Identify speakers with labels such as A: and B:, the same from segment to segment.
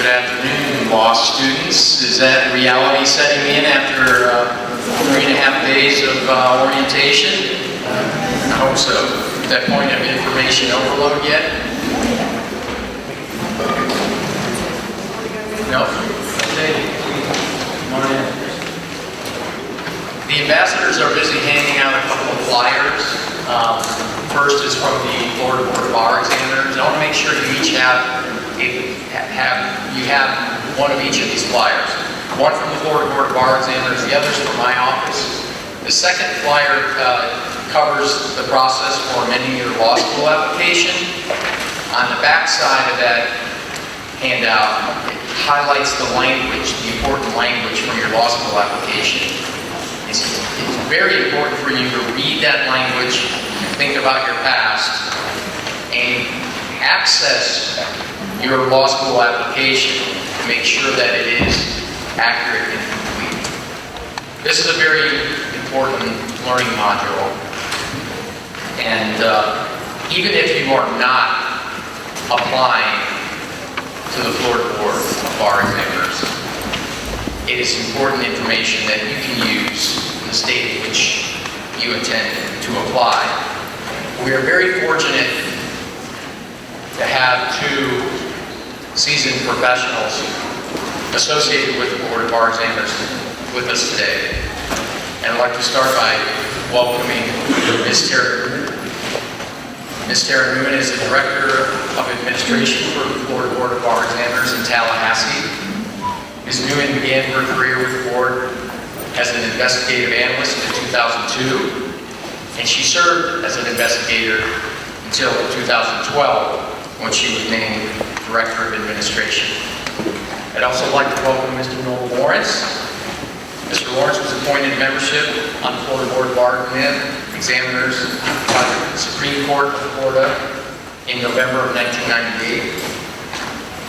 A: Good afternoon, law students. Is that reality setting in after 3.5 days of orientation? I hope so. At that point of information overload yet? No? Okay. Come on in. The ambassadors are busy handing out a couple of flyers. First is from the Florida Board of Bar Examiners. I want to make sure you each have one of each of these flyers. One from the Florida Board of Bar Examiners, the other's from my office. The second flyer covers the process for amending your law school application. On the back side of that handout, it highlights the language, the important language from your law school application. It's very important for you to read that language and think about your past and access your law school application to make sure that it is accurate and complete. This is a very important learning module, and even if you are not applying to the Florida Board of Bar Examiners, it is important information that you can use in the state in which you intend to apply. We are very fortunate to have two seasoned professionals associated with the Board of Bar Examiners with us today. And I'd like to start by welcoming Ms. Tara Newman. Ms. Tara Newman is the Director of Administration for the Florida Board of Bar Examiners in Tallahassee. Ms. Newman began her career with the board as an investigative analyst in 2002, and she served as an investigator until 2012, when she was named Director of Administration. I'd also like to welcome Mr. Noel Lawrence. Mr. Lawrence was appointed membership on the Florida Board of Bar Examiners by the Supreme Court of Florida in November of 1998.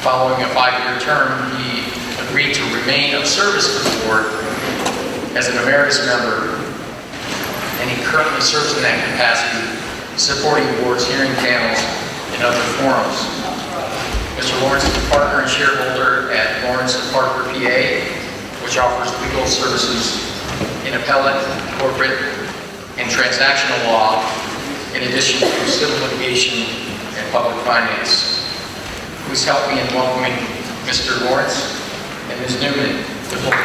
A: Following a 5-year term, he agreed to remain of service to the board as an emeritus member, and he currently serves in that capacity, supporting the board's hearing panels and other forums. Mr. Lawrence is a partner and shareholder at Lawrence & Parker, PA, which offers legal services in appellate, corporate, and transactional law, in addition to civil litigation and public finance. Please help me in welcoming Mr. Lawrence and Ms. Newman to the board.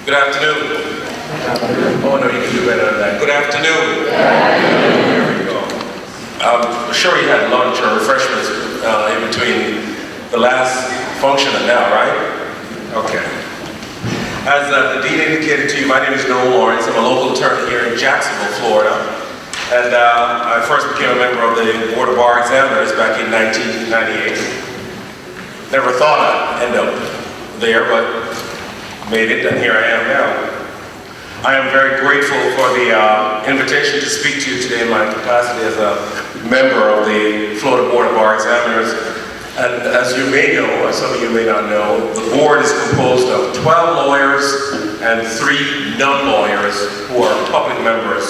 B: Good afternoon. Oh no, you can do better than that. Good afternoon. There we go. I'm sure you had lunch or refreshments in between the last function and now, right? Okay. As the Dean indicated to you, my name is Noel Lawrence. I'm a local attorney here in Jacksonville, Florida. And I first became a member of the Board of Bar Examiners back in 1998. Never thought I'd end up there, but made it, and here I am now. I am very grateful for the invitation to speak to you today in my capacity as a member of the Florida Board of Bar Examiners. And as you may know, or some of you may not know, the board is composed of 12 lawyers and 3 non-lawyers who are public members.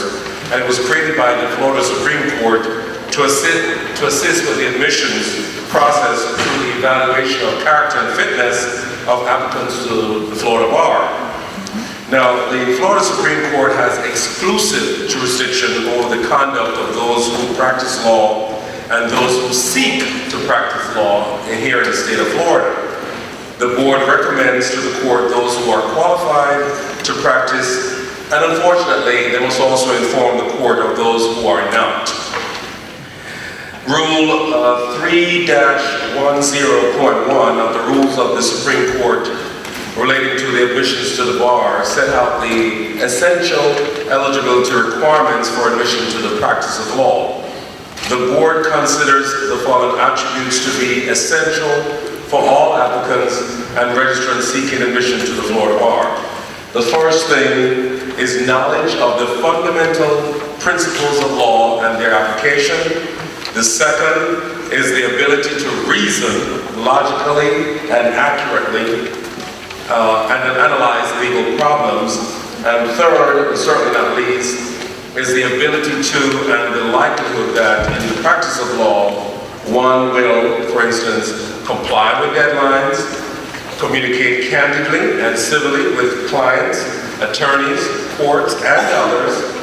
B: And it was created by the Florida Supreme Court to assist with the admissions process through the evaluation of character and fitness of applicants to the Florida Bar. Now, the Florida Supreme Court has exclusive jurisdiction over the conduct of those who practice law and those who seek to practice law here in the state of Florida. The board recommends to the court those who are qualified to practice, and unfortunately, they must also inform the court of those who are not. Rule 3-10.1 of the rules of the Supreme Court relating to the admissions to the bar set out the essential eligibility requirements for admission to the practice of law. The board considers the following attributes to be essential for all applicants and registrants seeking admission to the Florida Bar. The first thing is knowledge of the fundamental principles of law and their application. The second is the ability to reason logically and accurately. and analyze legal problems. And third, and certainly not least, is the ability to and the likelihood that in the practice of law, one will, for instance, comply with deadlines, communicate candidly and civilly with clients, attorneys, courts, and others,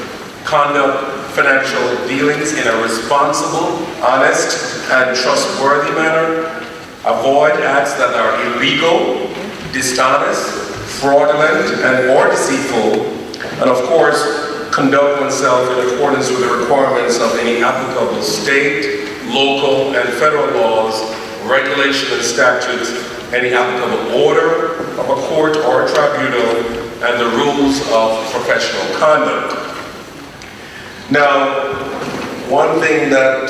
B: conduct financial dealings in a responsible, honest, and trustworthy manner, avoid acts that are illegal, dishonest, fraudulent, or deceitful, and of course, conduct oneself in accordance with the requirements of any applicable state, local, and federal laws, regulations and statutes, any applicable order of a court or a tribunal, and the rules of professional conduct. Now, one thing that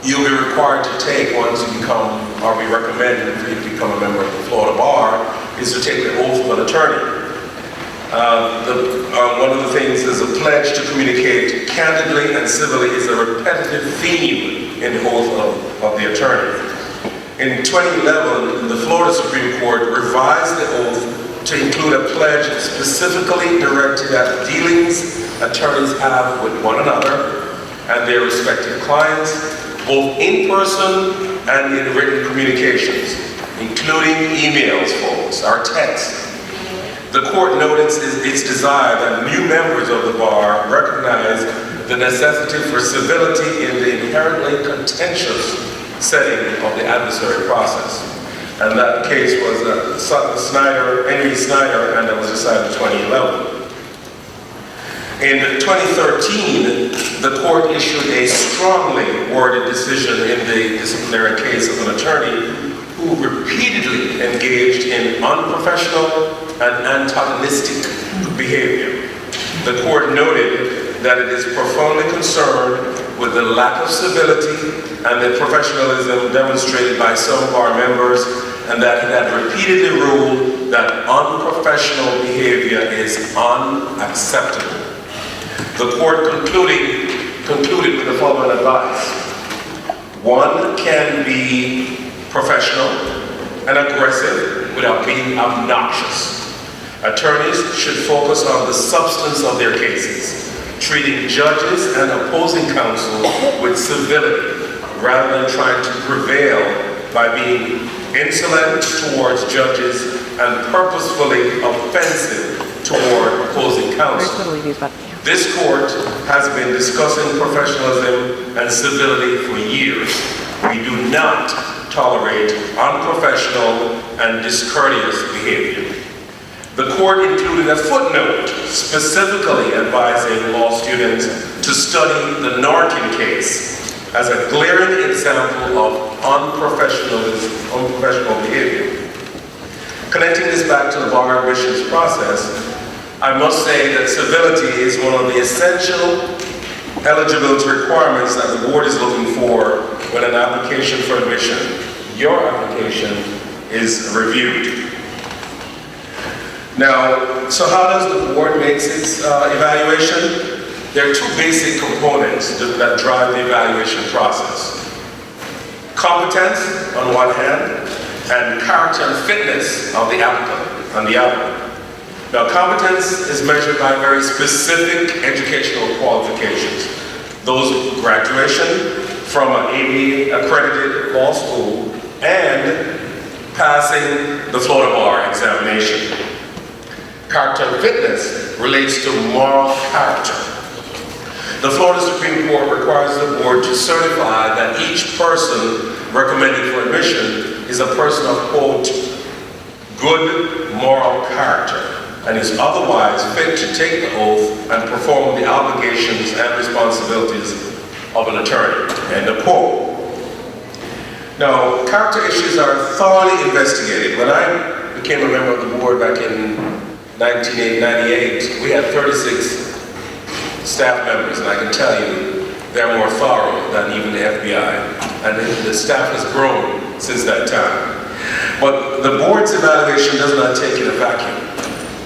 B: you'll be required to take once you become, or we recommend for you to become a member of the Florida Bar, is to take the oath of an attorney. One of the things is a pledge to communicate candidly and civilly is a repetitive theme in the oath of the attorney. In 2011, the Florida Supreme Court revised the oath to include a pledge specifically directed at dealings attorneys have with one another and their respective clients, both in person and in written communications, including emails, folks, or texts. The court noted its desire that new members of the bar recognize the necessity for civility in the inherently contentious setting of the adversary process. And that case was Henry Snyder, and that was decided in 2011. In 2013, the court issued a strongly worded decision in the disciplinary case of an attorney who repeatedly engaged in unprofessional and antagonistic behavior. The court noted that it is profoundly concerned with the lack of civility and the professionalism demonstrated by some of our members, and that it had repeatedly ruled that unprofessional behavior is unacceptable. The court concluded with the following advice. One can be professional and aggressive without being obnoxious. Attorneys should focus on the substance of their cases, treating judges and opposing counsel with civility rather than trying to prevail by being insolent towards judges and purposefully offensive toward opposing counsel. This court has been discussing professionalism and civility for years. We do not tolerate unprofessional and discourteous behavior. The court included a footnote specifically advising law students to study the Norton case as a glaring example of unprofessional behavior. Connecting this back to the bar admissions process, I must say that civility is one of the essential eligibility requirements that the board is looking for when an application for admission, your application, is reviewed. Now, so how does the board make its evaluation? There are two basic components that drive the evaluation process. Competence on one hand, and character and fitness of the applicant on the other. Now, competence is measured by very specific educational qualifications. Those with graduation from an ABA accredited law school and passing the Florida Bar examination. Character and fitness relates to moral character. The Florida Supreme Court requires the board to certify that each person recommended for admission is a person of, quote, good moral character and is otherwise fit to take the oath and perform the obligations and responsibilities of an attorney, end of quote. Now, character issues are thoroughly investigated. When I became a member of the board back in 1998, we had 36 staff members, and I can tell you they're more thorough than even the FBI, and the staff has grown since that time. But the board's evaluation does not take in a vacuum.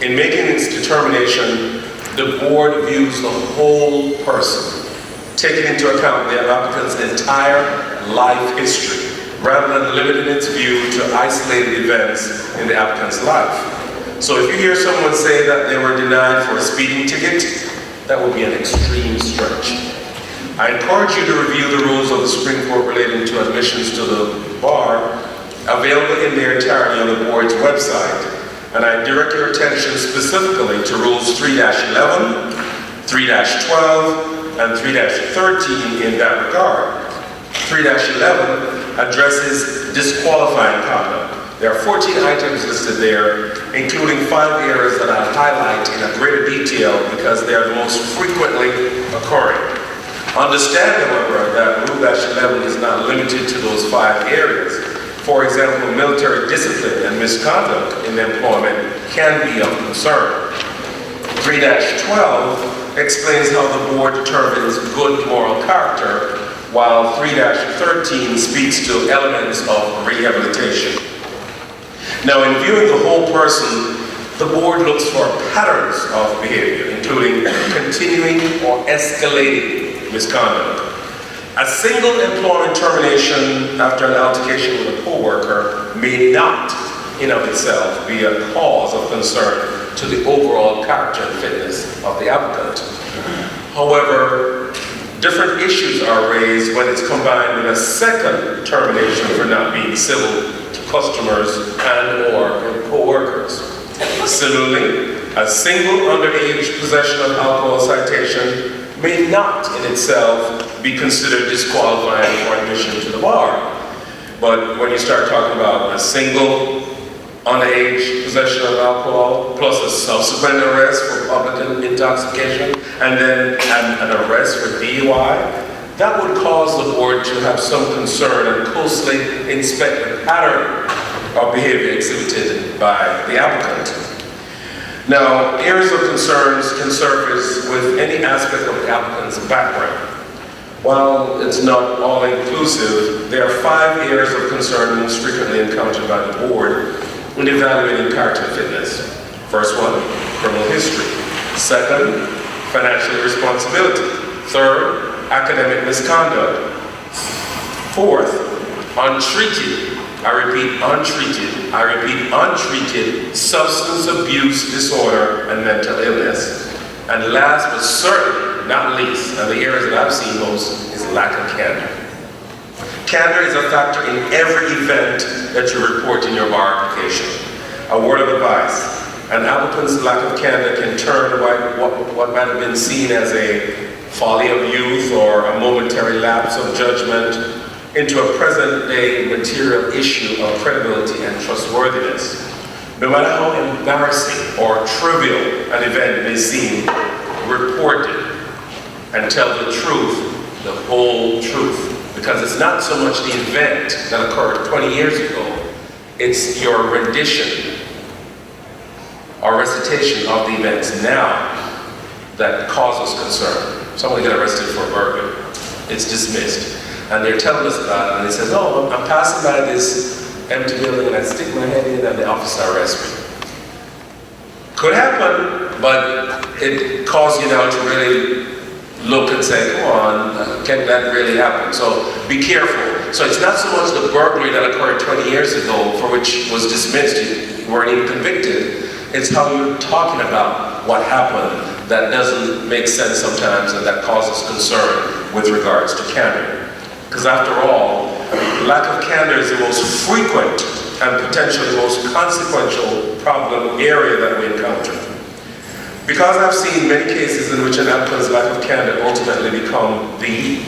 B: In making its determination, the board views the whole person, taking into account the applicant's entire life history, rather than limiting its view to isolated events in the applicant's life. So if you hear someone say that they were denied for a speeding ticket, that would be an extreme stretch. I encourage you to review the rules of the Supreme Court relating to admissions to the bar, available in their entirety on the board's website. And I direct your attention specifically to rules 3-11, 3-12, and 3-13 in that regard. 3-11 addresses disqualifying conduct. There are 14 items listed there, including 5 areas that I highlight in a greater detail because they are the most frequently occurring. Understand, however, that Rule 11 is not limited to those 5 areas. For example, military discipline and misconduct in employment can be of concern. 3-12 explains how the board determines good moral character, while 3-13 speaks to elements of rehabilitation. Now, in viewing the whole person, the board looks for patterns of behavior, including continuing or escalating misconduct. A single employment termination after an altercation with a co-worker may not, in of itself, be a cause of concern to the overall character and fitness of the applicant. However, different issues are raised when it's combined with a second termination for not being civil to customers and or co-workers. Similarly, a single underage possession of alcohol citation may not in itself be considered disqualifying for admission to the bar. But when you start talking about a single underage possession of alcohol plus a subsequent arrest for public intoxication and then an arrest for DUI, that would cause the board to have some concern and closely inspect the pattern of behavior exhibited by the applicant. Now, areas of concerns can surface with any aspect of the applicant's background. While it's not all-inclusive, there are 5 areas of concern most frequently encountered by the board when evaluating character fitness. First one, criminal history. Second, financial irresponsibility. Third, academic misconduct. Fourth, untreated. I repeat, untreated substance abuse disorder and mental illness. And last but certainly not least, and the areas that I've seen most, is lack of candor. Candor is a factor in every event that you report in your bar application. A word of advice, an applicant's lack of candor can turn what might have been seen as a folly of youth or a momentary lapse of judgment into a present-day material issue of credibility and trustworthiness. No matter how embarrassing or trivial an event may seem, report it and tell the truth, the whole truth. Because it's not so much the event that occurred 20 years ago, it's your rendition or recitation of the events now that causes concern. Someone got arrested for a burglary. It's dismissed. And they're telling us about it, and they say, oh, I'm passing by this empty building and I stick my head in and the officer arrests me. Could happen, but it caused you now to really look and say, come on, can that really happen? So be careful. So it's not so much the burglary that occurred 20 years ago for which was dismissed, you weren't even convicted. It's how you're talking about what happened that doesn't make sense sometimes and that causes concern with regards to candor. Because after all, lack of candor is the most frequent and potentially the most consequential problem area that we encounter. Because I've seen many cases in which an applicant's lack of candor ultimately become the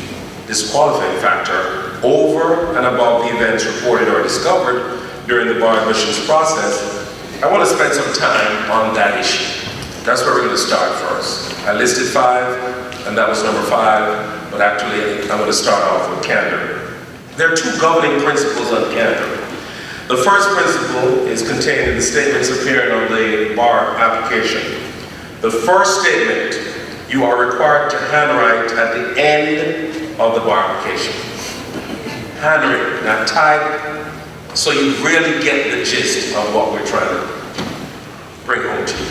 B: disqualifying factor over and above the events reported or discovered during the bar admissions process, I want to spend some time on that issue. That's where we're going to start first. I listed 5, and that was number 5, but actually I'm going to start off with candor. There are 2 governing principles on candor. The first principle is contained in the statements appearing on the bar application. The first statement, you are required to handwrite at the end of the bar application. Handwritten, not type, so you really get the gist of what we're trying to bring home to you.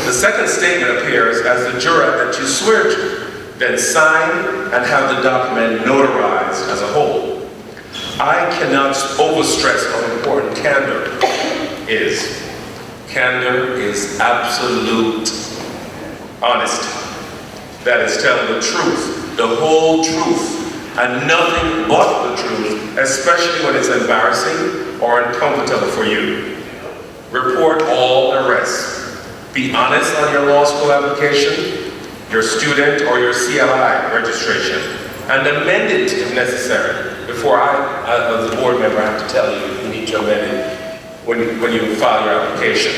B: The second statement appears as the juror that you swear to, then sign and have the document notarized as a whole. I cannot overstress how important candor is. Candor is absolute honesty. That is telling the truth, the whole truth, and nothing but the truth, especially when it's embarrassing or uncomfortable for you. Report all the rest. Be honest on your law school application, your student or your CLI registration, and amend it if necessary. Before I, as a board member, have to tell you need to amend it when you file your application.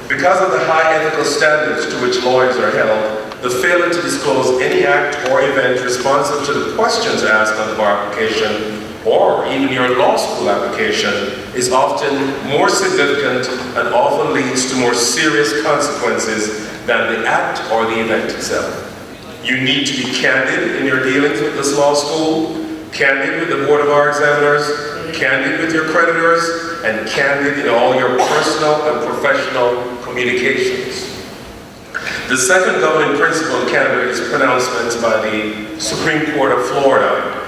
B: Because of the high ethical standards to which lawyers are held, the failure to disclose any act or event responsive to the questions asked on the bar application or even your law school application is often more significant and often leads to more serious consequences than the act or the event itself. You need to be candid in your dealings with this law school, candid with the Board of Bar Examiners, candid with your creditors, and candid in all your personal and professional communications. The second governing principle in Canada is pronouncements by the Supreme Court of Florida.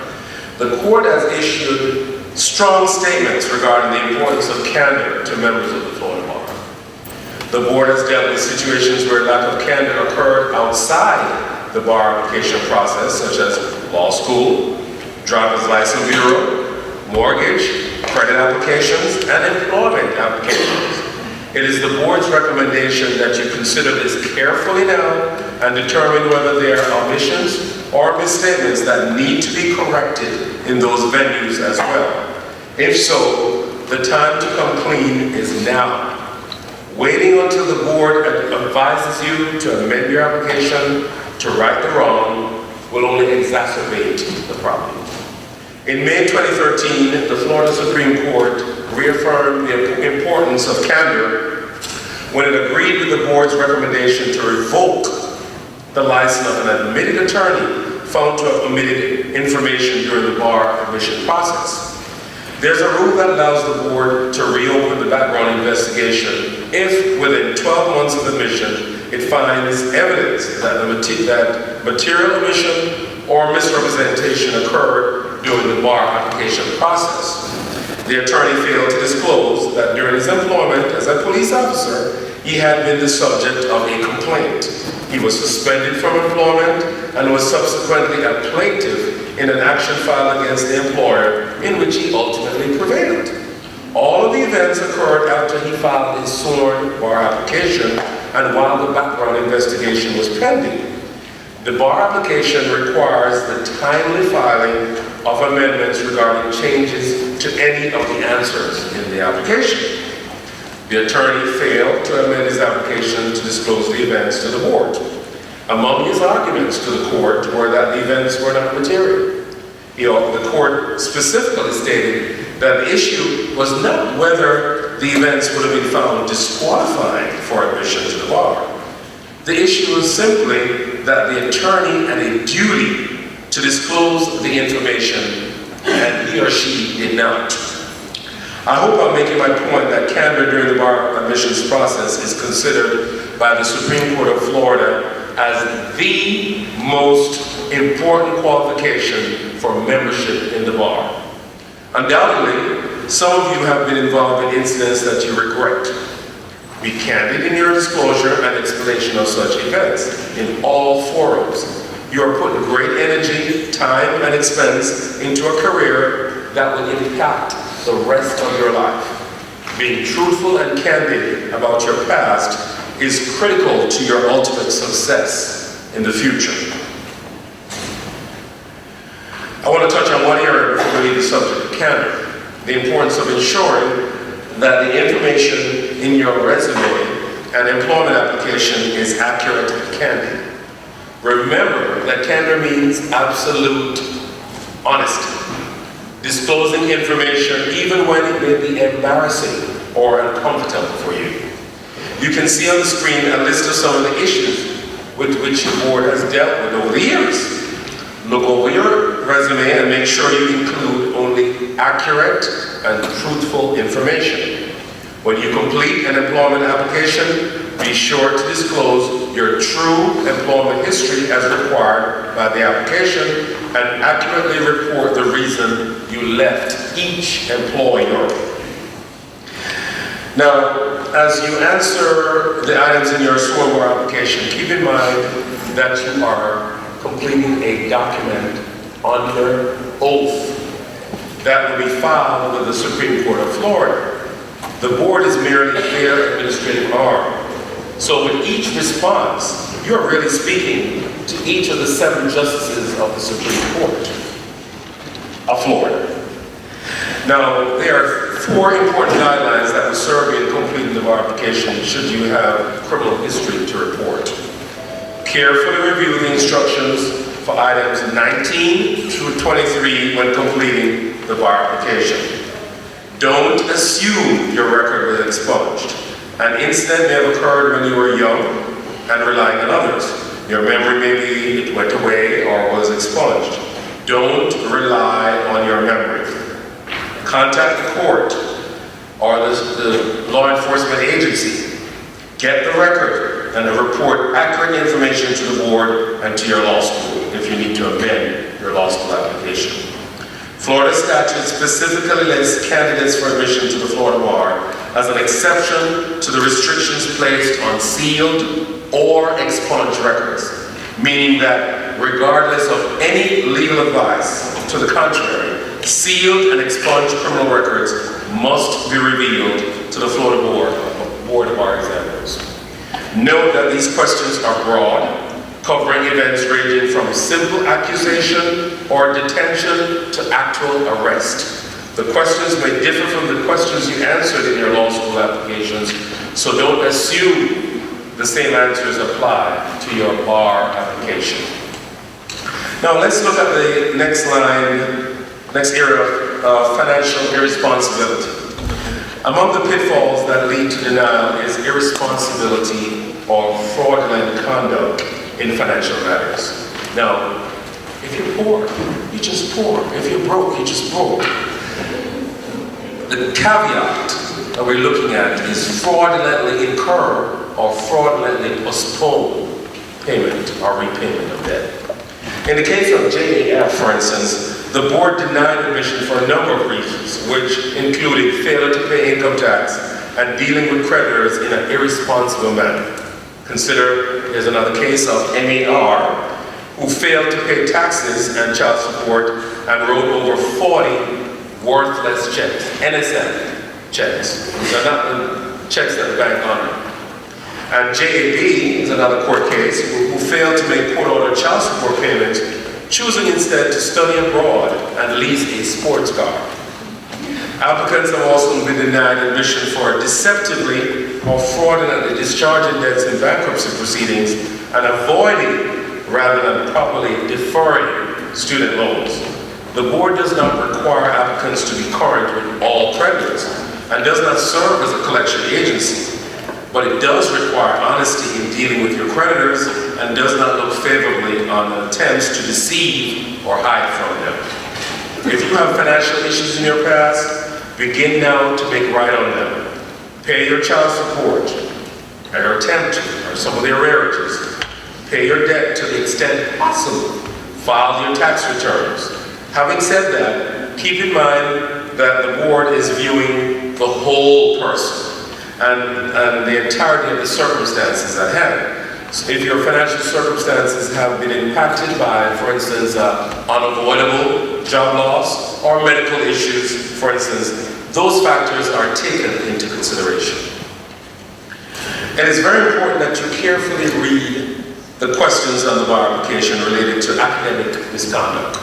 B: The court has issued strong statements regarding the importance of candor to members of the Florida Bar. The board has dealt with situations where lack of candor occurred outside the bar application process, such as law school, driver's license bureau, mortgage, credit applications, and employment applications. It is the board's recommendation that you consider this carefully now and determine whether there are omissions or misstatements that need to be corrected in those venues as well. If so, the time to come clean is now. Waiting until the board advises you to amend your application to right the wrong will only exacerbate the problem. In May 2013, the Florida Supreme Court reaffirmed the importance of candor when it agreed with the board's recommendation to revoke the license of an admitted attorney found to have omitted information during the bar admission process. There's a rule that allows the board to reopen the background investigation if, within 12 months of admission, it finds evidence that material omission or misrepresentation occurred during the bar application process. The attorney failed to disclose that during his employment as a police officer, he had been the subject of a complaint. He was suspended from employment and was subsequently a plaintiff in an action filed against the employer in which he ultimately prevailed. All of the events occurred after he filed his sworn bar application and while the background investigation was pending. The bar application requires the timely filing of amendments regarding changes to any of the answers in the application. The attorney failed to amend his application to disclose the events to the board. Among his arguments to the court were that the events were not material. The court specifically stated that the issue was not whether the events would have been found disqualifying for admission to the bar. The issue was simply that the attorney had a duty to disclose the information and he or she did not. I hope I'm making my point that candor during the bar admissions process is considered by the Supreme Court of Florida as the most important qualification for membership in the bar. Undoubtedly, some of you have been involved in incidents that you regret. Be candid in your disclosure and explanation of such events in all forums. You are putting great energy, time, and expense into a career that will impact the rest of your life. Being truthful and candid about your past is critical to your ultimate success in the future. I want to touch on one area before we leave the subject of candor: the importance of ensuring that the information in your resume and employment application is accurate and candid. Remember that candor means absolute honesty. Disclosing information even when it may be embarrassing or uncomfortable for you. You can see on the screen a list of some of the issues with which your board has dealt with over the years. Look over your resume and make sure you include only accurate and truthful information. When you complete an employment application, be sure to disclose your true employment history as required by the application and accurately report the reason you left each employer. Now, as you answer the items in your sworn bar application, keep in mind that you are completing a document under oath that will be filed with the Supreme Court of Florida. The board is merely their administrative arm. So with each response, you're really speaking to each of the 7 justices of the Supreme Court of Florida. Now, there are 4 important guidelines that will serve you in completing the bar application should you have criminal history to report. Carefully review the instructions for items 19 through 23 when completing the bar application. Don't assume your record was expunged. An incident may have occurred when you were young and relying on others. Your memory maybe it went away or was expunged. Don't rely on your memory. Contact the court or the law enforcement agency. Get the record and report accurate information to the board and to your law school if you need to amend your law school application. Florida statute specifically lists candidates for admission to the Florida bar as an exception to the restrictions placed on sealed or expunged records, meaning that regardless of any legal advice to the contrary, sealed and expunged criminal records must be revealed to the Florida Board of Bar Examiners. Note that these questions are broad, covering events ranging from simple accusation or detention to actual arrest. The questions may differ from the questions you answered in your law school applications, so don't assume the same answers apply to your bar application. Now let's look at the next area of financial irresponsibility. Among the pitfalls that lead to denial is irresponsibility or fraudulent conduct in financial matters. Now, if you're poor, you're just poor. If you're broke, you're just broke. The caveat that we're looking at is fraudulently incur or fraudulently postpone payment or repayment of debt. In the case of JAF, for instance, the board denied admission for a number of reasons, which included failure to pay income tax and dealing with creditors in an irresponsible manner. Consider there's another case of MAR, who failed to pay taxes and child support and wrote over 40 worthless checks, NSF checks. These are not the checks that the bank honored. And JAB is another court case who failed to make court-ordered child support payments, choosing instead to study abroad and lease a sports car. Applicants have also been denied admission for deceptively or fraudulently discharging debts in bankruptcy proceedings and avoiding rather than properly deferring student loans. The board does not require applicants to be current with all creditors and does not serve as a collection agency, but it does require honesty in dealing with your creditors and does not look favorably on attempts to deceive or hide from them. If you have financial issues in your past, begin now to make right on them. Pay your child support, or attempt to, or some of the arrearages. Pay your debt to the extent possible. File your tax returns. Having said that, keep in mind that the board is viewing the whole person and the entirety of the circumstances at hand. So if your financial circumstances have been impacted by, for instance, unavoidable job loss or medical issues, for instance, those factors are taken into consideration. It is very important that you carefully read the questions on the bar application related to academic misconduct.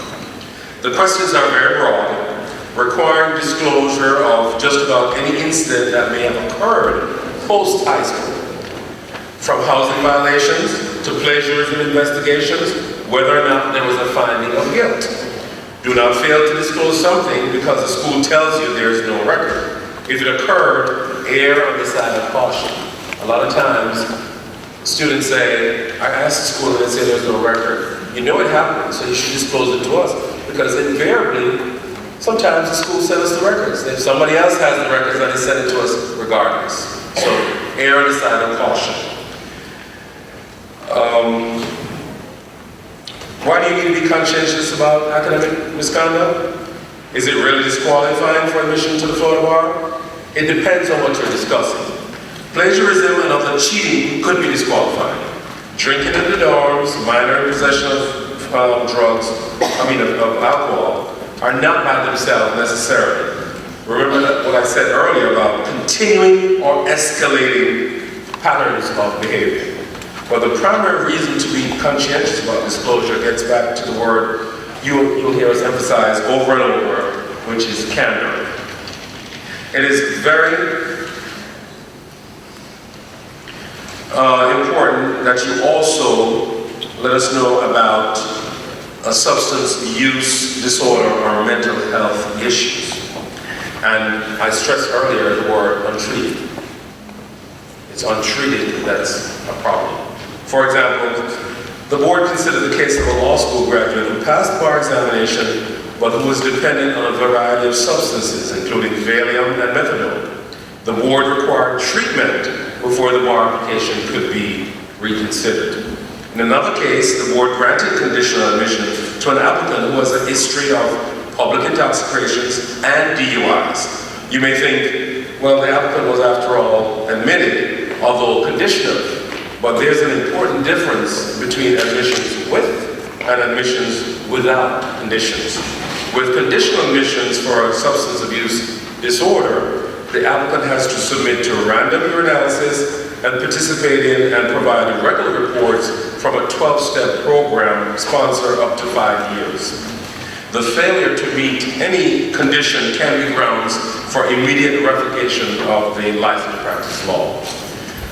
B: The questions are very broad, requiring disclosure of just about any incident that may have occurred post-high school. From housing violations to plagiarism investigations, whether or not there was a finding of guilt. Do not fail to disclose something because the school tells you there is no record. If it occurred, err on the side of caution. A lot of times, students say, I asked the school and they say there's no record. You know it happened, so you should disclose it to us. Because invariably, sometimes the school sends us the records. If somebody else has the records, then they send it to us regardless. So, err on the side of caution. Why do you need to be conscientious about academic misconduct? Is it really disqualifying for admission to the Florida bar? It depends on what you're discussing. Plagiarism and other cheating could be disqualified. Drinking in the dorms, minor possession of alcohol are not by themselves necessarily. Remember what I said earlier about continuing or escalating patterns of behavior. But the primary reason to be conscientious about disclosure gets back to the word you'll hear us emphasize over and over, which is candor. It is very important that you also let us know about a substance use disorder or mental health issues. And I stressed earlier the word untreated. It's untreated that's a problem. For example, the board considered the case of a law school graduate who passed bar examination but who was dependent on a variety of substances, including Valium and methadone. The board required treatment before the bar application could be reconsidered. In another case, the board granted conditional admission to an applicant who has a history of public intoxications and DUIs. You may think, well, the applicant was after all admitted, although conditional. But there's an important difference between admissions with and admissions without conditions. With conditional admissions for a substance abuse disorder, the applicant has to submit to random urinalysis and participate in and provide regular reports from a 12-step program sponsored up to 5 years. The failure to meet any condition can be grounds for immediate revocation of the license to practice law.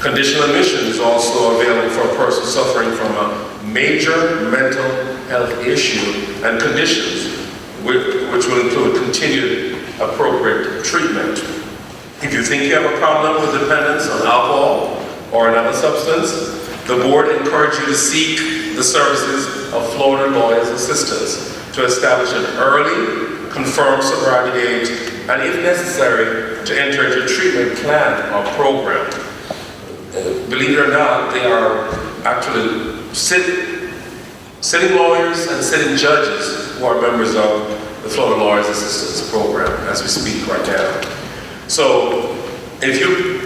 B: Conditional admission is also available for a person suffering from a major mental health issue and conditions, which will include continued appropriate treatment. If you think you have a problem with dependence on alcohol or another substance, the board encourages you to seek the services of Florida Lawyers Assistance to establish an early, confirmed sobriety date, and if necessary, to enter into a treatment plan or program. Believe it or not, they are actually sitting lawyers and sitting judges who are members of the Florida Lawyers Assistance Program as we speak right now. So if you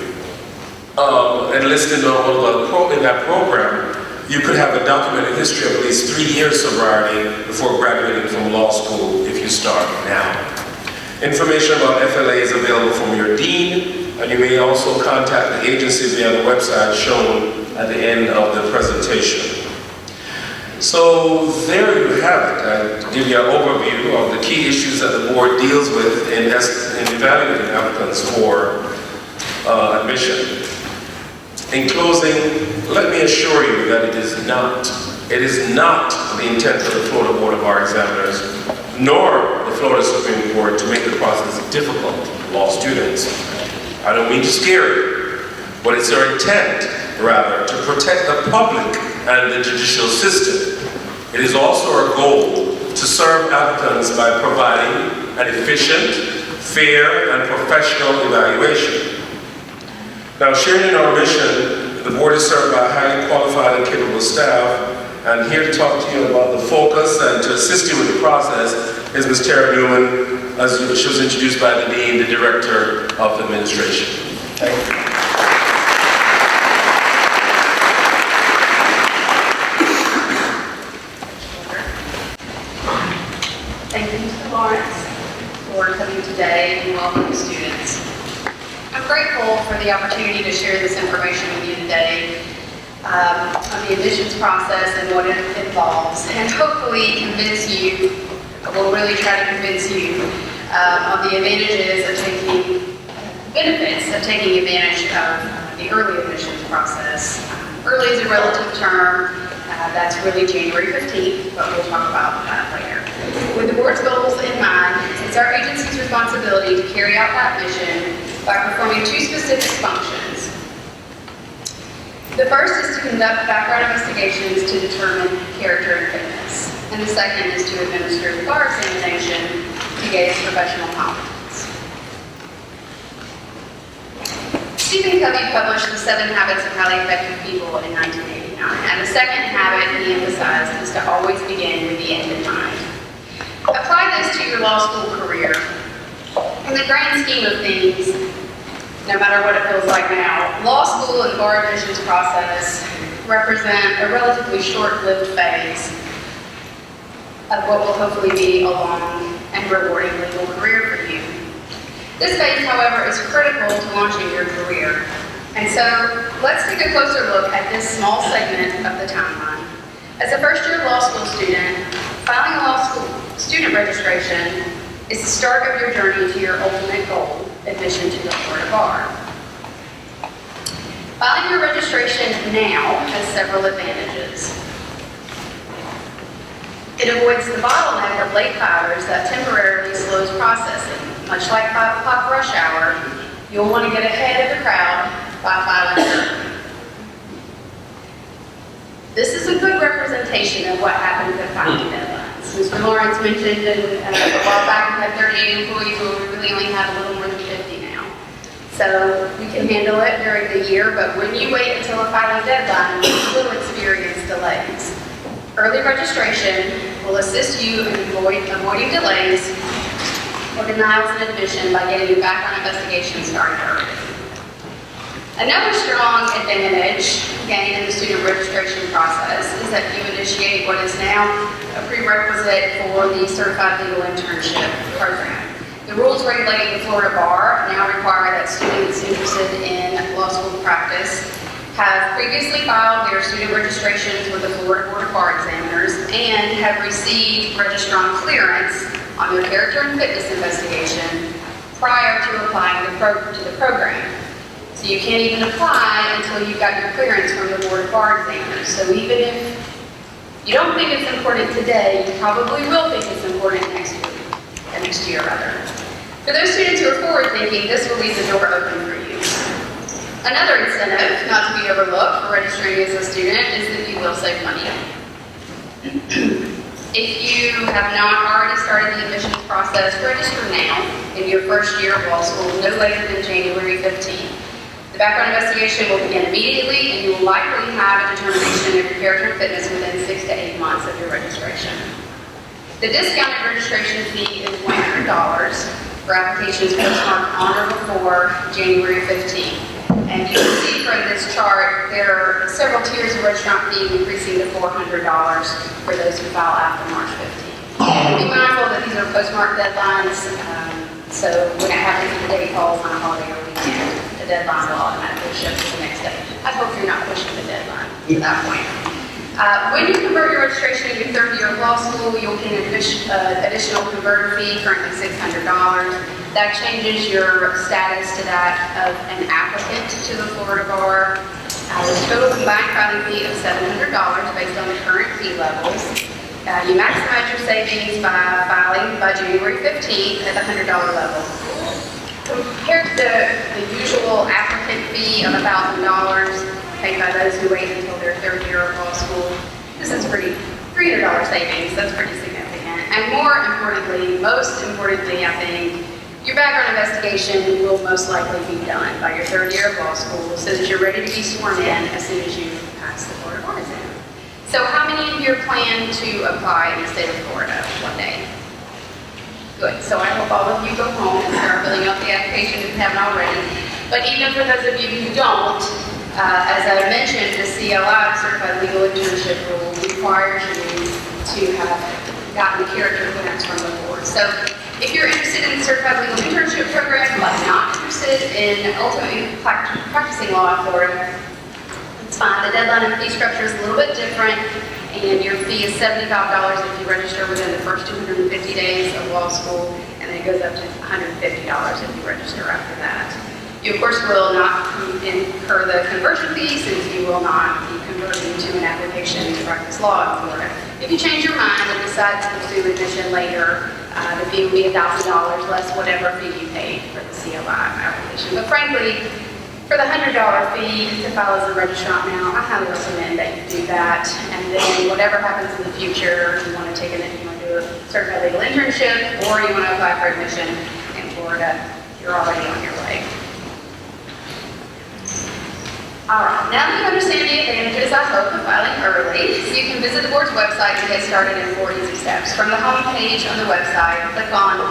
B: enlisted in that program, you could have a documented history of at least 3 years sobriety before graduating from law school if you start now. Information about FLA is available from your dean, and you may also contact the agency via the website shown at the end of the presentation. So there you have it. I give you an overview of the key issues that the board deals with in evaluating applicants for admission. In closing, let me assure you that it is not the intent of the Florida Board of Bar Examiners, nor the Florida Supreme Court to make the process difficult for law students. I don't mean to scare you, but it's their intent, rather, to protect the public and the judicial system. It is also our goal to serve applicants by providing an efficient, fair, and professional evaluation. Now, sharing in our mission, the board is served by a highly qualified and capable staff, and here to talk to you about the focus and to assist you with the process is Ms. Tara Newman, as she was introduced by the Dean, the Director of Administration. Thank you.
C: Thank you, Mr. Lawrence, for coming today and welcoming students. I'm grateful for the opportunity to share this information with you today on the admissions process and what it involves, and hopefully convince you, we'll really try to convince you of the benefits of taking advantage of the early admissions process. Early is a relative term. That's really January 15th, but we'll talk about that later. With the board's goals in mind, it's our agency's responsibility to carry out that mission by performing two specific functions. The first is to conduct background investigations to determine character and fitness, and the second is to administer the bar examination to gauge professional competence. Stephen Covey published The 7 Habits of Highly Effective People in 1989, and the second habit he emphasized is to always begin with the end in mind. Apply this to your law school career. In the grand scheme of things, no matter what it feels like now. Law school and bar admissions process represent a relatively short-lived phase of what will hopefully be a long and rewarding legal career for you. This phase, however, is critical to launching your career. And so let's take a closer look at this small segment of the timeline. As a first-year law school student, filing a law school student registration is the start of your journey to your ultimate goal, admission to the Florida Bar. Filing your registration now has several advantages. It avoids the bottleneck of late filers that temporarily slows processing. Much like 5 o'clock rush hour, you'll want to get ahead of the crowd by filing early. This is a good representation of what happens at filing deadlines. Mr. Lawrence mentioned that a while back we had 38 employees, but we really only have a little more than 50 now. So we can handle it during the year, but when you wait until a filing deadline, you will experience delays. Early registration will assist you in avoiding delays or denials in admission by getting your background investigation started early. Another strong advantage gained in the student registration process is that you initiate what is now a prerequisite for the Certified Legal Internship Program. The rules regulating the Florida Bar now require that students interested in law school practice have previously filed their student registrations with the Florida Board of Bar Examiners and have received registrant clearance on their character and fitness investigation prior to applying to the program. So you can't even apply until you've got your clearance from the Board of Bar Examiners. So even if you don't think it's important today, you probably will think it's important next year. For those students who are forward-thinking, this will leave the door open for you. Another incentive, not to be overlooked, for registering as a student is that you will save money. If you have not already started the admissions process, register now in your first year of law school, no later than January 15th. The background investigation will begin immediately, and you will likely have a determination of your character and fitness within 6 to 8 months of your registration. The discounted registration fee is $100 for applications postmarked on or before January 15th. And you can see from this chart, there are several tiers of registrant fee increasing to $400 for those who file after March 15th. Be mindful that these are postmark deadlines, so when it happens if the day falls on a holiday or weekend, the deadline will automatically shift to the next day. I hope you're not pushing the deadline to that point. When you convert your registration in your third year of law school, you'll get an additional converter fee, currently $600. That changes your status to that of an applicant to the Florida Bar. The total combined filing fee of $700 based on the current fee levels. You maximize your savings by filing by January 15th at the $100 level. Compared to the usual applicant fee of $1,000 paid by those who wait until their third year of law school, this is $300 savings. That's pretty significant. And more importantly, most importantly, I think, your background investigation will most likely be done by your third year of law school so that you're ready to be sworn in as soon as you pass the Florida Bar exam. So how many of you plan to apply in the state of Florida one day? Good. So I hope all of you go home and start filling out the application if you haven't already. But even for those of you who don't, as I mentioned, the CLI, Certified Legal Internship Rule, requires you to have gotten the character clearance from the board. So if you're interested in the Certified Legal Internship Program, but not interested in ultimately practicing law in Florida, it's fine. The deadline and fee structure is a little bit different, and your fee is $75 if you register within the first 250 days of law school, and then it goes up to $150 if you register after that. You, of course, will not incur the conversion fee since you will not be converting to an application to practice law in Florida. If you change your mind and decide to pursue admission later, the fee will be $1,000 less whatever fee you paid for the CLI application. But frankly, for the $100 fee to file as a registrant now, I highly recommend that you do that. And then whatever happens in the future, you want to take it in, you want to do a certified legal internship, or you want to apply for admission in Florida, you're already on your way. All right, now that you understand the advantages, I hope, of filing early, you can visit the board's website to get started in 4 easy steps. From the home page on the website, click on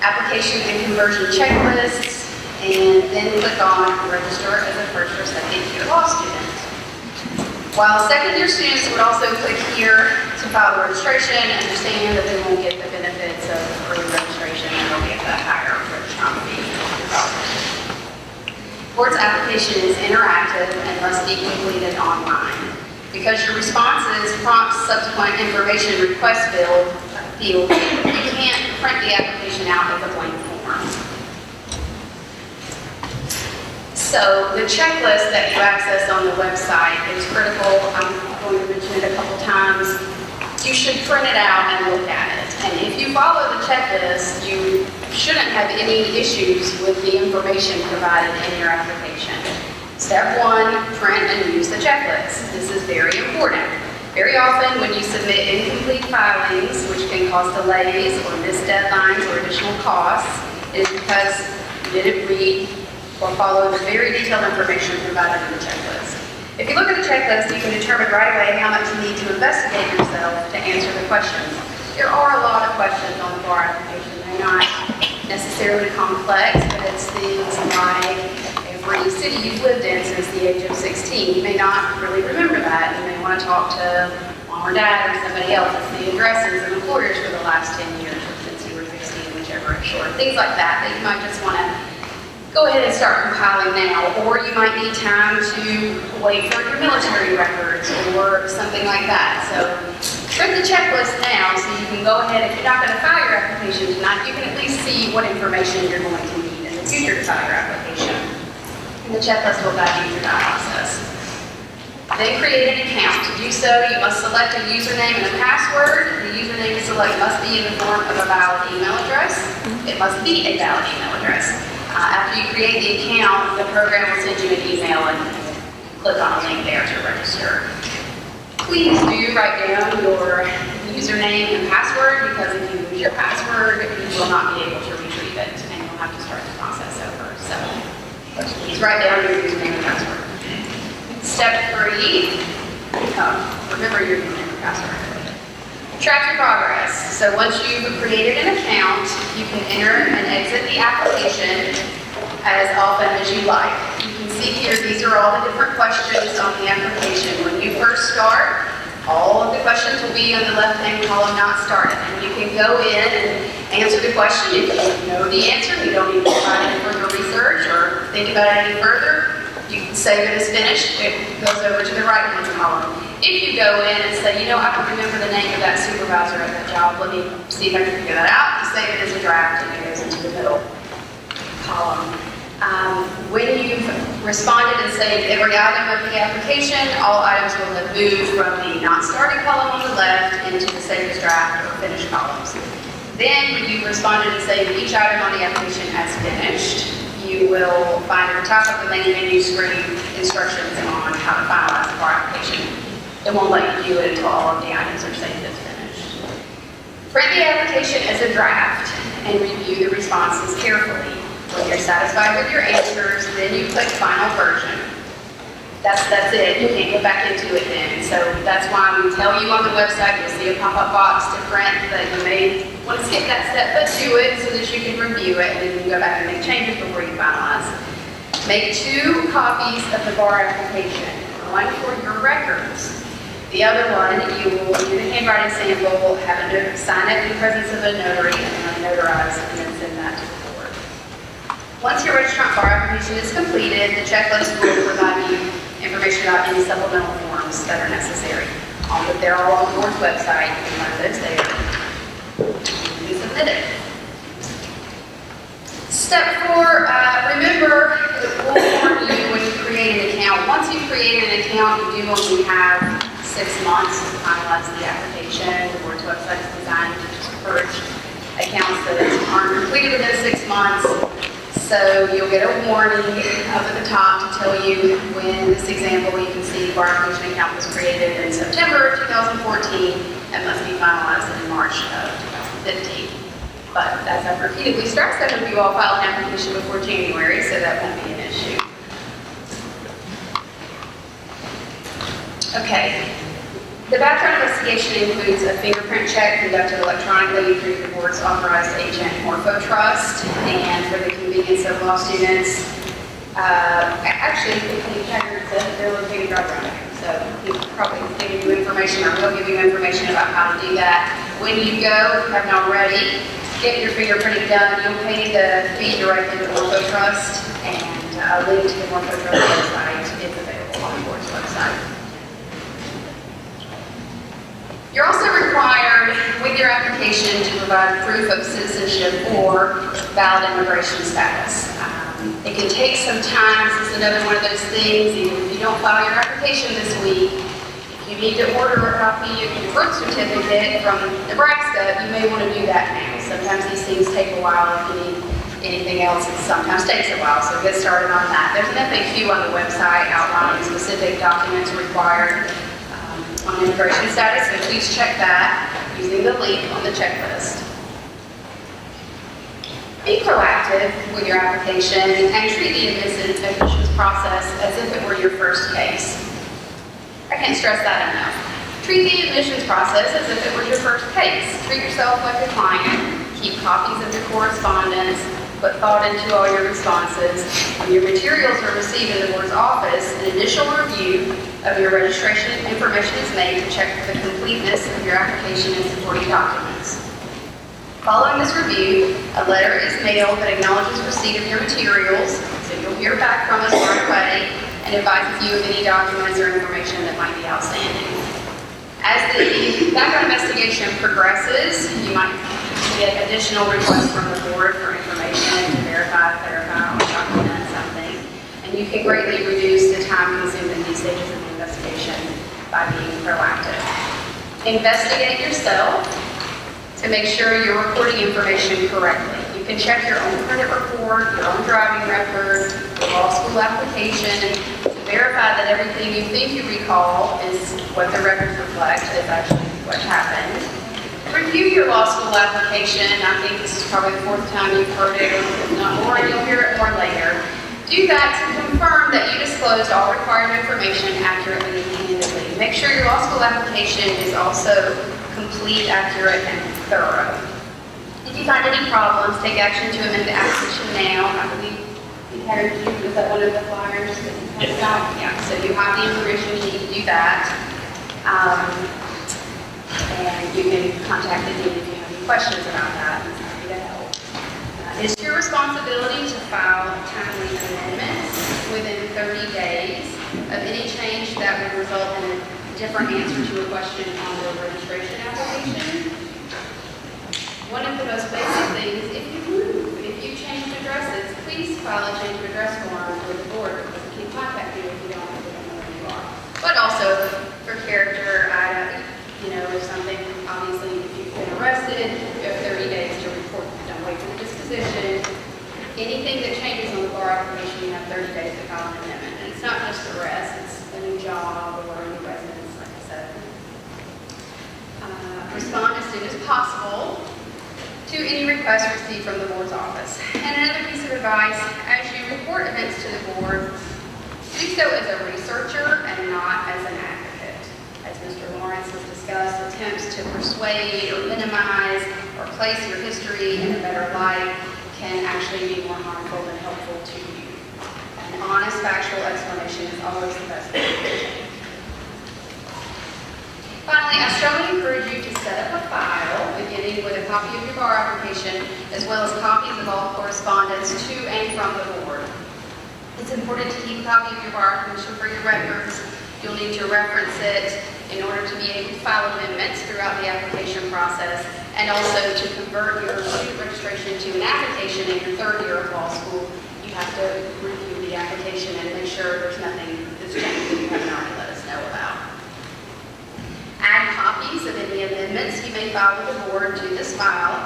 C: Application and Conversion Checklists, and then click on register as a first or second year law student. While second year students would also click here to file the registration, understand that they won't get the benefits of early registration and they'll get the higher registration fee. Board's application is interactive and must be completed online. Because your responses prompt subsequent information request field, you can't print the application out as a blank form. So the checklist that you access on the website is critical. I'm going to mention it a couple times. You should print it out and look at it. And if you follow the checklist, you shouldn't have any issues with the information provided in your application. Step 1, print and use the checklist. This is very important. Very often when you submit incomplete filings, which can cause delays or missed deadlines or additional costs, it is because you didn't read or follow the very detailed information provided in the checklist. If you look at the checklist, you can determine right away how much you need to investigate yourself to answer the questions. There are a lot of questions on the bar application. They're not necessarily complex, but it's things like every city you've lived in since the age of 16. You may not really remember that. You may want to talk to mom or dad or somebody else. It's the addresses and employers for the last 10 years or since you were 16, whichever is short. Things like that you might just want to go ahead and start compiling now, or you might need time to wait for your military records or something like that. So print the checklist now so you can go ahead, if you're not going to file your application tonight, you can at least see what information you're going to need in the future to file your application. And the checklist will guide you through that process. Then create an account. To do so, you must select a username and a password. The username you select must be in the form of a valid email address. It must be a valid email address. After you create the account, the program will send you an email and click on a link there to register. Please do write down your username and password, because if you lose your password, you will not be able to retrieve it and you'll have to start the process over. So please write down your username and password. Step 3, remember your username and password. Track your progress. So once you've created an account, you can enter and exit the application as often as you like. You can see here, these are all the different questions on the application. When you first start, all of the questions will be on the left-hand column, not started. And you can go in and answer the question. If you know the answer, you don't need to try any further research or think about it any further. You can save it as finished. It goes over to the right-hand column. If you go in and say, I don't remember the name of that supervisor at that job, let me see if I can figure that out, you save it as a draft and it goes into the middle column. When you've responded and saved every item of the application, all items will have moved from the not started column on the left into the save as draft or finished columns. Then when you've responded and saved each item on the application as finished, you will find at the top of the main menu screen instructions on how to finalize the bar application. It won't let you do it until all of the items are saved as finished. Print the application as a draft and review the responses carefully. When you're satisfied with your answers, then you click Final Version. That's it. You can't go back into it then. So that's why we tell you on the website, you'll see a pop-up box to print, that you may want to skip that step, but do it so that you can review it and then you can go back and make changes before you finalize. Make 2 copies of the bar application, one for your records. The other one, you will do the handwriting sample, have it sign it in the presence of a notary, and then notarize, and then send that to the board. Once your registrant bar application is completed, the checklist will provide you information about any supplemental forms that are necessary. They're all on the board's website, and one of those there will be submitted. Step 4, remember, it will warn you when you create an account. Once you've created an account, you do only have 6 months to finalize the application. The board's website is designed to encourage accounts that aren't completed within 6 months. So you'll get a warning up at the top to tell you when this example, you can see the bar application account was created in September of 2014 and must be finalized in March of 2015. But as I've repeatedly stressed, I hope you all file an application before January, so that won't be an issue. Okay. The background investigation includes a fingerprint check conducted electronically through the board's authorized agent, MorphoTrust, and for the convenience of law students, actually, the checker said that they're located right around here, so he'll probably give you information, or will give you information about how to do that. When you go, if you haven't already, get your fingerprinting done. You'll pay the fee directly to MorphoTrust, and a link to the MorphoTrust website is available on the board's website. You're also required, with your application, to provide proof of citizenship or valid immigration status. It can take some time. This is another one of those things. Even if you don't file your application this week, if you need to order a copy of your birth certificate from Nebraska, you may want to do that now. Sometimes these things take a while. If you need anything else, it sometimes takes a while, so get started on that. There's an FAQ on the website outlining specific documents required on immigration status, so please check that using the link on the checklist. Be proactive with your application and treat the admissions process as if it were your first case. I can't stress that enough. Treat the admissions process as if it were your first case. Treat yourself like a client. Keep copies of your correspondence. Put thought into all your responses. When your materials are received in the board's office, an initial review of your registration information is made to check the completeness of your application and supporting documents. Following this review, a letter is mailed that acknowledges receipt of your materials, so you'll hear back from us right away, and advises you of any documents or information that might be outstanding. As the background investigation progresses, you might get additional requests from the board for information to verify, clarify, or document something. And you can greatly reduce the time consumed in these stages of the investigation by being proactive. Investigate yourself to make sure you're recording information correctly. You can check your own credit report, your own driving record, your law school application, to verify that everything you think you recall is what the records reflect, is actually what happened. Review your law school application. I think this is probably the fourth time you've heard it, if not more, and you'll hear it more later. Do that to confirm that you disclosed all required information accurately and candidly. Make sure your law school application is also complete, accurate, and thorough. If you find any problems, take action to amend the application now. I believe you had, was that one of the flyers that you passed out? Yeah, so you have the information you need to do that. And you can contact the dean if you have any questions about that. He's happy to help. It's your responsibility to file timely amendments within 30 days of any change that would result in a different answer to a question on the registration application. One of the most basic things, if you move, if you change addresses, please file a change of address form with the board, because we can contact you if you don't know where you are. But also for character, if something, obviously, if you've been arrested, you have 30 days to report. Don't wait for the disposition. Anything that changes on the bar application, you have 30 days to file an amendment. And it's not just arrest, it's a new job or a new residence, like I said. Respond as soon as possible to any request received from the board's office. And another piece of advice, as you report events to the board, do so as a researcher and not as an advocate. As Mr. Lawrence has discussed, attempts to persuade or minimize or place your history in a better light can actually be more harmful than helpful to you. An honest, factual explanation is always the best way to take. Finally, I strongly encourage you to set up a file, beginning with a copy of your bar application, as well as copies of all correspondence to and from the board. It's important to keep a copy of your bar application for your records. You'll need to reference it in order to be able to file amendments throughout the application process, and also to convert your student registration to an application in your third year of law school. You have to review the application and make sure there's nothing that's changed that you haven't already let us know about. Add copies of any amendments you may file with the board to this file.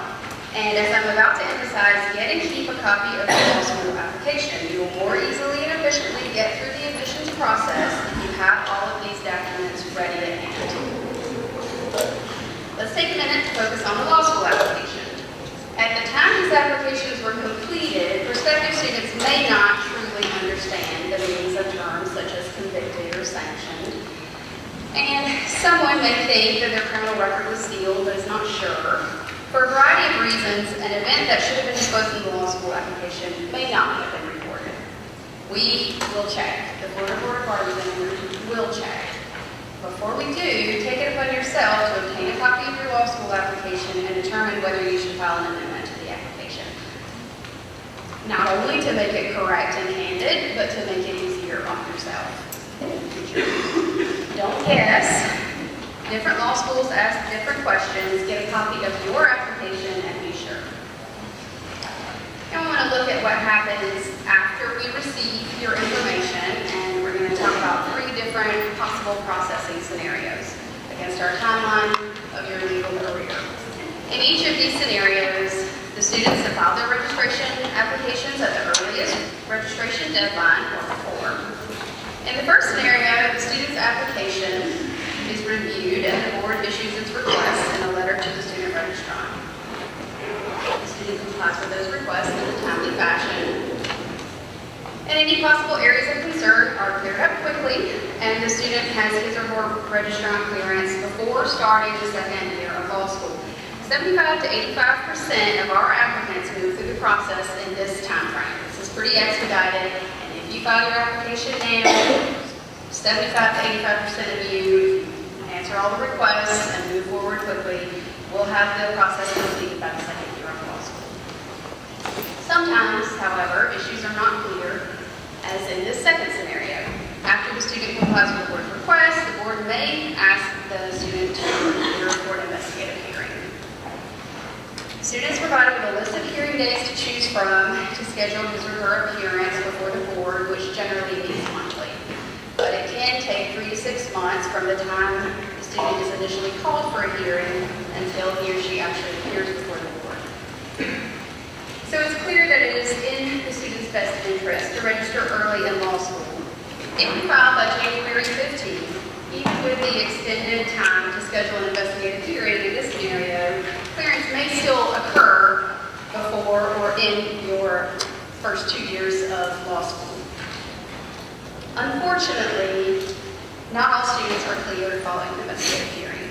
C: And as I'm about to emphasize, get and keep a copy of your law school application. You will more easily and efficiently get through the admissions process if you have all of these documents ready at hand. Let's take a minute to focus on the law school application. At the time these applications were completed, prospective students may not truly understand the meanings of terms such as convicted or sanctioned. And someone may think that their criminal record was sealed, but is not sure. For a variety of reasons, an event that should have been disclosed in the law school application may not have been reported. We will check. The Florida Board of Bar Examiners will check. Before we do, take it upon yourself to obtain a copy of your law school application and determine whether you should file an amendment to the application. Not only to make it correct and candid, but to make it easier on yourself. Don't guess. Different law schools ask different questions. Get a copy of your application and be sure. Now I want to look at what happens after we receive your information, and we're going to talk about 3 different possible processing scenarios against our timeline of your legal career. In each of these scenarios, the students have filed their registration applications at the earliest registration deadline or before. In the first scenario, the student's application is reviewed and the board issues its request in a letter to the student registrar. The student complies with those requests in a timely fashion. And any possible areas of concern are cleared up quickly, and the student has his or her registrant clearance before starting the second year of law school. 75 to 85% of our applicants move through the process in this time frame. This is pretty expedited, and if you file your application now, 75 to 85% of you answer all the requests and move forward quickly. We'll have the process completed by the second year of law school. Sometimes, however, issues are not clear, as in this second scenario. After the student complies with the board's request, the board may ask the student to appear for an investigative hearing. The student is provided with a list of hearing days to choose from to schedule his or her appearance before the board, which generally meets monthly. But it can take 3 to 6 months from the time the student is initially called for a hearing until he or she actually appears before the board. So it's clear that it is in the student's best interest to register early in law school. If you file by January 15th, even with the extended time to schedule an investigative hearing in this scenario, clearance may still occur before or in your first 2 years of law school. Unfortunately, not all students are cleared following an investigative hearing.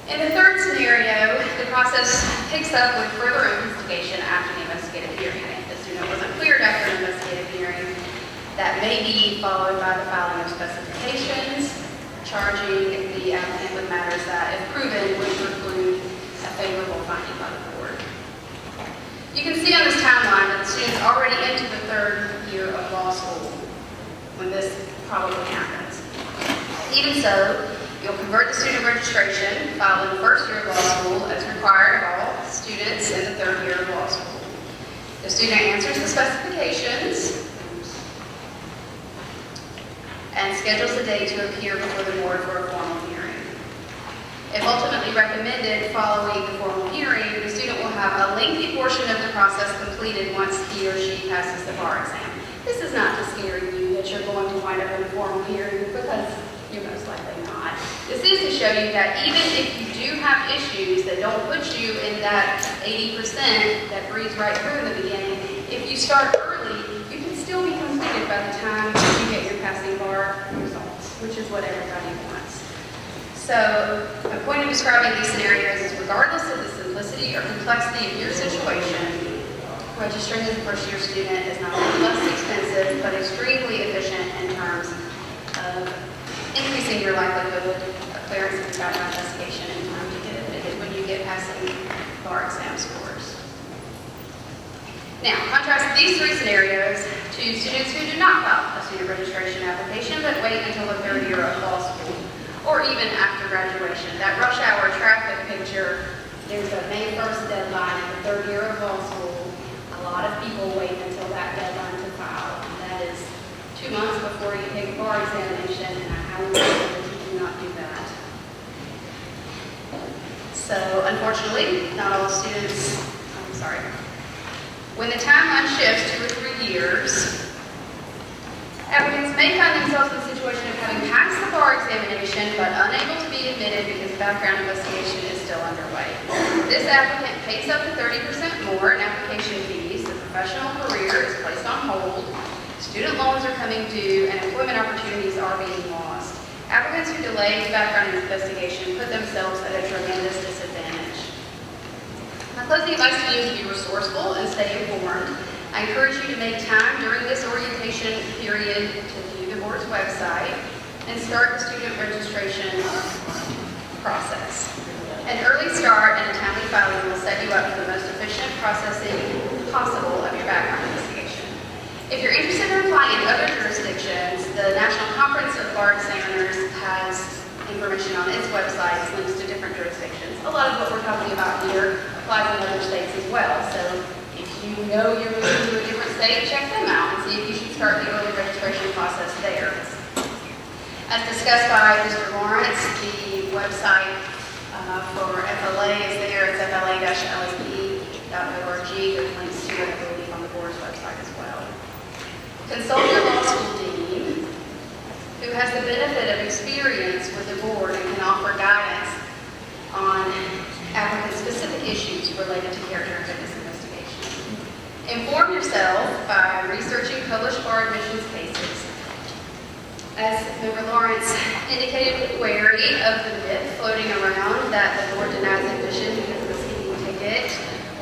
C: In the third scenario, the process picks up with further investigation after the investigative hearing. If the student wasn't cleared after an investigative hearing, that may be followed by the filing of specifications, charging the applicant with matters that, if proven, would preclude a favorable finding by the board. You can see on this timeline that the student's already into the 3rd year of law school when this probably happens. Even so, you'll convert the student registration, file in the 1st year of law school as required of all students in the 3rd year of law school. The student answers the specifications and schedules a date to appear before the board for a formal hearing. If ultimately recommended following the formal hearing, the student will have a lengthy portion of the process completed once he or she passes the bar exam. This is not to scare you that you're going to wind up in a formal hearing, because you're most likely not. This is to show you that even if you do have issues that don't put you in that 80% that breathes right through in the beginning, if you start early, you can still be completed by the time you get your passing bar results, which is what everybody wants. So, my point of describing these scenarios is regardless of the simplicity or complexity of your situation, registering as a first-year student is not only less expensive, but extremely efficient in terms of increasing your likelihood of clearance of background investigation in time to get admitted when you get passing bar exam scores. Now, contrast these 3 scenarios to students who do not file a student registration application, but wait until the 3rd year of law school, or even after graduation. That rush hour traffic picture, there's a May 1st deadline in the 3rd year of law school. A lot of people wait until that deadline to file, and that is 2 months before you take a bar examination, and I highly recommend that you do not do that. So, unfortunately, not all students, when the timeline shifts 2 or 3 years, applicants may find themselves in the situation of having passed the bar examination but unable to be admitted because background investigation is still underway. This applicant pays up to 30% more in application fees, the professional career is placed on hold, student loans are coming due, and employment opportunities are being lost. Applicants who delay background investigation put themselves at a tremendous disadvantage. My closing advice to you is to be resourceful and stay informed. I encourage you to make time during this orientation period to view the board's website and start the student registration process. An early start and a timely filing will set you up for the most efficient processing possible of your background investigation. If you're interested in applying in other jurisdictions, the National Conference of Bar Examiners has information on its website, links to different jurisdictions. A lot of what we're talking about here applies in other states as well. So if you know you're moving to a different state, check them out and see if you should start the early registration process there. As discussed by Mr. Lawrence, the website for FLA is there. It's fla-lap.org. There's links to it, I believe, on the board's website as well. Consult your law school dean, who has the benefit of experience with the board and can offer guidance on applicant-specific issues related to character and fitness investigation. Inform yourself by researching published bar admissions cases. As Member Lawrence indicated, wary of the myth floating around that the board denies admission because of a speeding ticket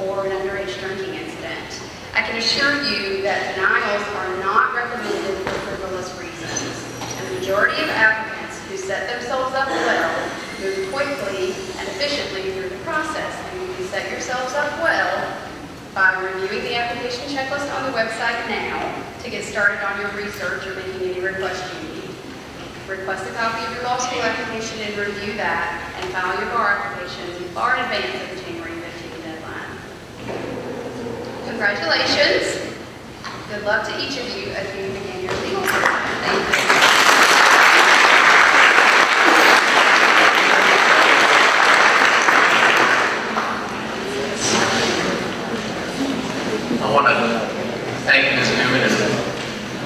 C: or an underage drinking incident. I can assure you that denials are not recommended for frivolous reasons. And the majority of applicants who set themselves up well move quickly and efficiently through the process. And you can set yourselves up well by reviewing the application checklist on the website now to get started on your research or making any requests you need. Request a copy of your law school application and review that, and file your bar applications far in advance of the January 15th deadline. Congratulations. Good luck to each of you as you begin your legal career. Thank you.
A: I want to thank Ms. Newman and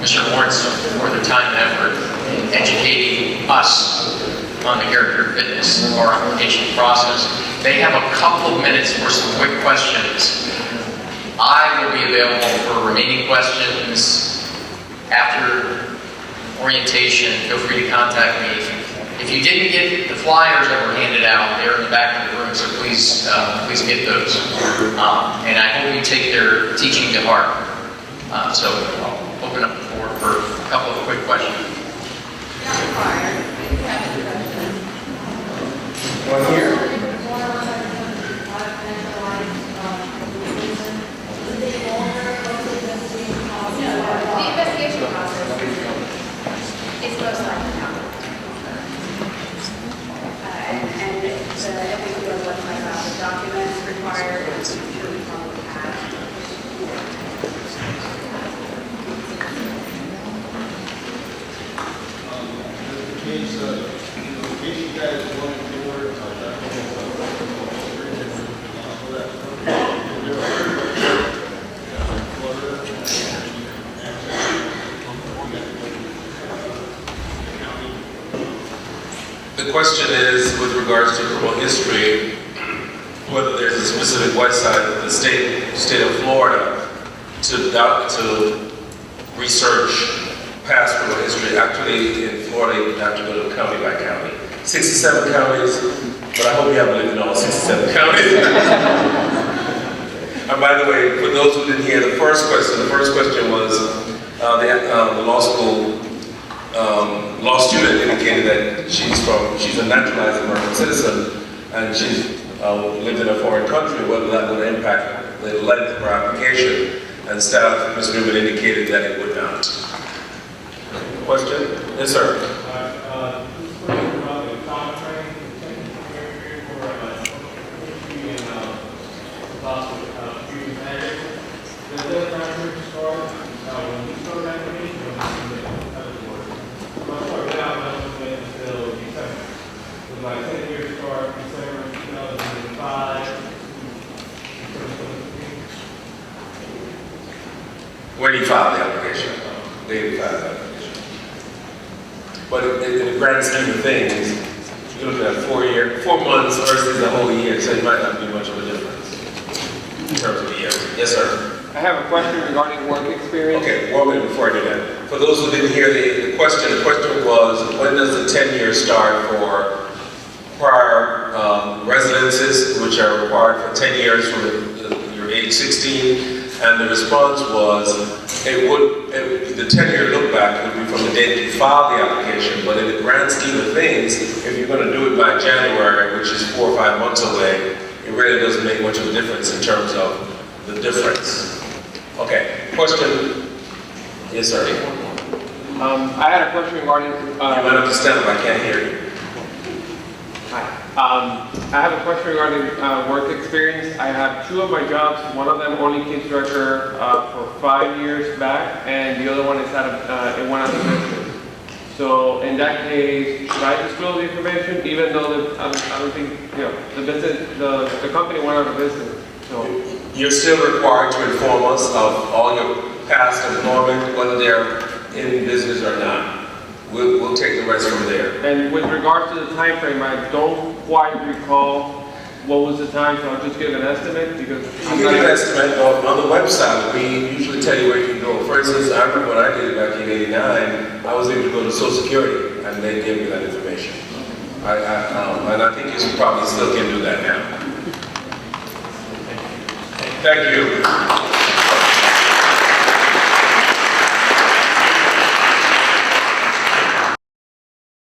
A: Mr. Lawrence for their time and effort in educating us on the character fitness bar application process. They have a couple of minutes for some quick questions. I will be available for remaining questions after orientation. Feel free to contact me. If you didn't get the flyers that were handed out, they're in the back of the room, so please get those. And I hope you take their teaching to heart. So I'll open up the floor for a couple of quick questions.
C: Not required. You have any questions?
B: One here.
C: The investigation process is most likely not. And the FAQ on the website about the documents required, I'm sure we probably have.
D: In case you guys want to do work on that,
B: The question is, with regards to criminal history, whether there's a specific website of the state of Florida to research past criminal history. Actually, in Florida, you have to go to county by county. 67 counties, but I hope you haven't lived in all 67 counties. And by the way, for those who didn't hear the first question was the law school law student indicated that she's a naturalized American citizen, and she's lived in a foreign country, whether that would impact the length of her application. And staff, Ms. Newman, indicated that it would not. Question? Yes, sir.
D: this question about the time frame, the technical period for history and possible student matters. Does that time period start when you start that meeting, or how does it work? I'm not sure now, but I'm just waiting until December. So like 10 years start December 2005.
B: When you file the application, they file the application. But in the grand scheme of things, you're looking at 4 months versus a whole year, so it might not be much of a difference in terms of the years. Yes, sir.
E: I have a question regarding work experience.
B: Okay, 1 minute before I do that. For those who didn't hear the question was, when does the 10-year start for prior residences, which are required for 10 years from your age 16? And the response was, the 10-year look back would be from the date you filed the application, but in the grand scheme of things, if you're going to do it by January, which is 4 or 5 months away, it really doesn't make much of a difference in terms of the difference. Okay, question? Yes, sir.
E: I had a question regarding.
B: You might have to stand up, I can't hear you.
E: I have a question regarding work experience. I have 2 of my jobs. One of them only came to record for 5 years back, and the other one is it went out of business. So in that case, should I disclose the information, even though I don't think the business, the company went out of business? So
B: You're still required to inform us of all your past employment, whether they're in business or not. We'll take the rest from there.
E: And with regards to the time frame, I don't quite recall what was the time, so I'll just give an estimate because
B: You give an estimate on the website. We usually tell you where you can go. For instance, I remember when I did it back in '89, I was able to go to Social Security, and they gave me that information. And I think you probably still can do that now. Thank you.